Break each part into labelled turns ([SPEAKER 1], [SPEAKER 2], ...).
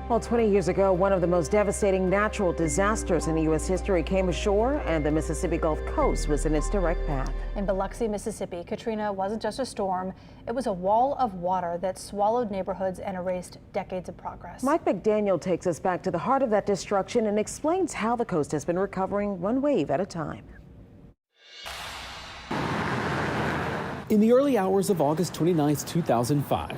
[SPEAKER 1] Well, 20 years ago, one of the most devastating natural disasters in U.S. history came ashore, and the Mississippi Gulf Coast was in its direct path.
[SPEAKER 2] In Biloxi, Mississippi, Katrina wasn't just a storm. It was a wall of water that swallowed neighborhoods and erased decades of progress.
[SPEAKER 1] Mike McDaniel takes us back to the heart of that destruction and explains how the coast has been recovering one wave at a time.
[SPEAKER 3] In the early hours of August 29, 2005,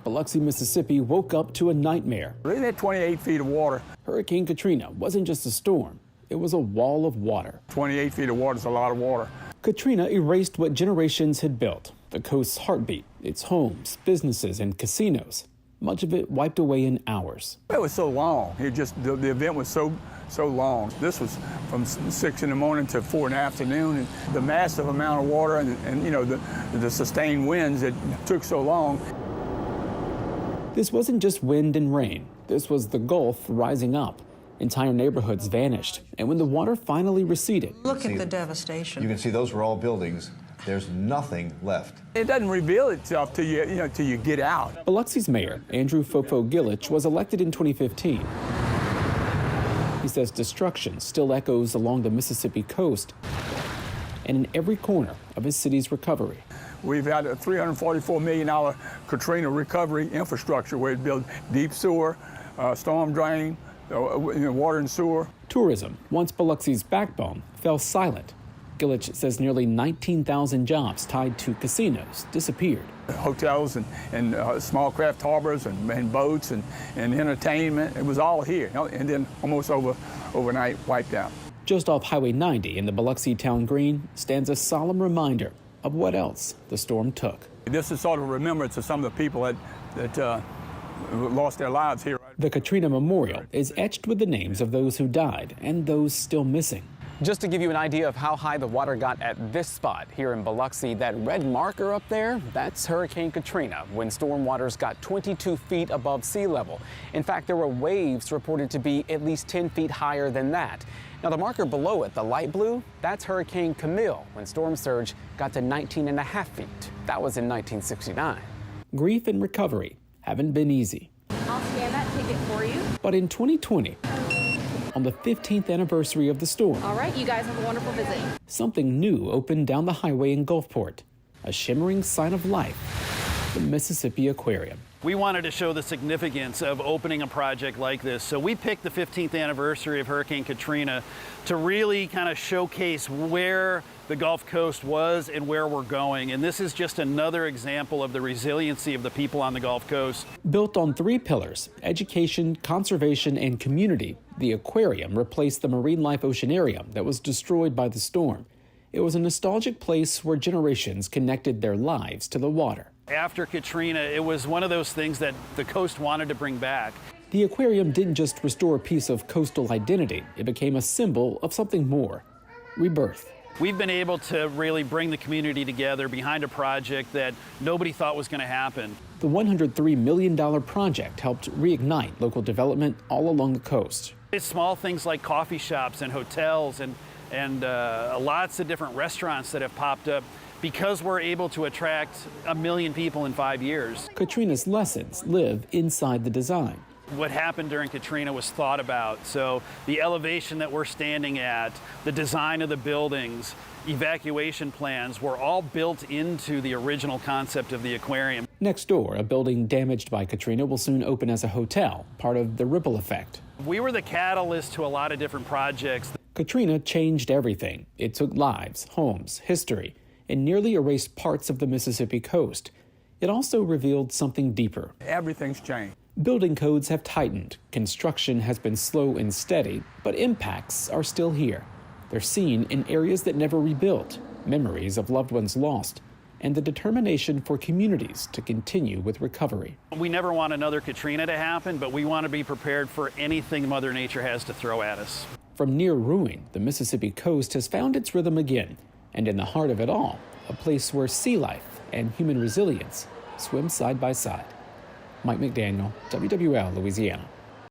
[SPEAKER 3] Biloxi, Mississippi woke up to a nightmare.
[SPEAKER 4] They had 28 feet of water.
[SPEAKER 3] Hurricane Katrina wasn't just a storm, it was a wall of water.
[SPEAKER 4] 28 feet of water is a lot of water.
[SPEAKER 3] Katrina erased what generations had built, the coast's heartbeat, its homes, businesses, and casinos. Much of it wiped away in hours.
[SPEAKER 4] It was so long. The event was so long. This was from 6 in the morning to 4 in the afternoon, and the massive amount of water and you know, the sustained winds that took so long.
[SPEAKER 3] This wasn't just wind and rain. This was the Gulf rising up. Entire neighborhoods vanished, and when the water finally receded...
[SPEAKER 5] Look at the devastation.
[SPEAKER 6] You can see those were all buildings. There's nothing left.
[SPEAKER 4] It doesn't reveal itself till you get out.
[SPEAKER 3] Biloxi's mayor, Andrew Fofo Gillich, was elected in 2015. He says destruction still echoes along the Mississippi coast and in every corner of his city's recovery.
[SPEAKER 4] We've had a $344 million Katrina recovery infrastructure where it built deep sewer, storm drain, water and sewer.
[SPEAKER 3] Tourism, once Biloxi's backbone, fell silent. Gillich says nearly 19,000 jobs tied to casinos disappeared.
[SPEAKER 4] Hotels and small craft harbors and boats and entertainment, it was all here, and then almost overnight wiped out.
[SPEAKER 3] Just off Highway 90 in the Biloxi town green stands a solemn reminder of what else the storm took.
[SPEAKER 4] This is sort of a remembrance of some of the people that lost their lives here.
[SPEAKER 3] The Katrina Memorial is etched with the names of those who died and those still missing.
[SPEAKER 7] Just to give you an idea of how high the water got at this spot here in Biloxi, that red marker up there, that's Hurricane Katrina, when storm waters got 22 feet above sea level. In fact, there were waves reported to be at least 10 feet higher than that. Now, the marker below it, the light blue, that's Hurricane Camille, when storm surge got to 19.5 feet. That was in 1969.
[SPEAKER 3] Grief and recovery haven't been easy.
[SPEAKER 8] I'll scan that ticket for you.
[SPEAKER 3] But in 2020, on the 15th anniversary of the storm.
[SPEAKER 8] All right, you guys have a wonderful visit.
[SPEAKER 3] Something new opened down the highway in Gulfport, a shimmering sign of life, the Mississippi Aquarium.
[SPEAKER 9] We wanted to show the significance of opening a project like this, so we picked the 15th anniversary of Hurricane Katrina to really kind of showcase where the Gulf Coast was and where we're going. And this is just another example of the resiliency of the people on the Gulf Coast.
[SPEAKER 3] Built on 3 pillars, education, conservation, and community, the aquarium replaced the marine life oceanarium that was destroyed by the storm. It was a nostalgic place where generations connected their lives to the water.
[SPEAKER 9] After Katrina, it was one of those things that the coast wanted to bring back.
[SPEAKER 3] The aquarium didn't just restore a piece of coastal identity, it became a symbol of something more, rebirth.
[SPEAKER 9] We've been able to really bring the community together behind a project that nobody thought was going to happen.
[SPEAKER 3] The $103 million project helped reignite local development all along the coast.
[SPEAKER 9] It's small things like coffee shops and hotels and lots of different restaurants that have popped up because we're able to attract 1 million people in 5 years.
[SPEAKER 3] Katrina's lessons live inside the design.
[SPEAKER 9] What happened during Katrina was thought about, so the elevation that we're standing at, the design of the buildings, evacuation plans were all built into the original concept of the aquarium.
[SPEAKER 3] Next door, a building damaged by Katrina will soon open as a hotel, part of the ripple effect.
[SPEAKER 9] We were the catalyst to a lot of different projects.
[SPEAKER 3] Katrina changed everything. It took lives, homes, history, and nearly erased parts of the Mississippi coast. It also revealed something deeper.
[SPEAKER 4] Everything's changed.
[SPEAKER 3] Building codes have tightened. Construction has been slow and steady, but impacts are still here. They're seen in areas that never rebuilt, memories of loved ones lost, and the determination for communities to continue with recovery.
[SPEAKER 9] We never want another Katrina to happen, but we want to be prepared for anything Mother Nature has to throw at us.
[SPEAKER 3] From near ruin, the Mississippi coast has found its rhythm again, and in the heart of it all, a place where sea life and human resilience swim side by side. Mike McDaniel, WWL, Louisiana.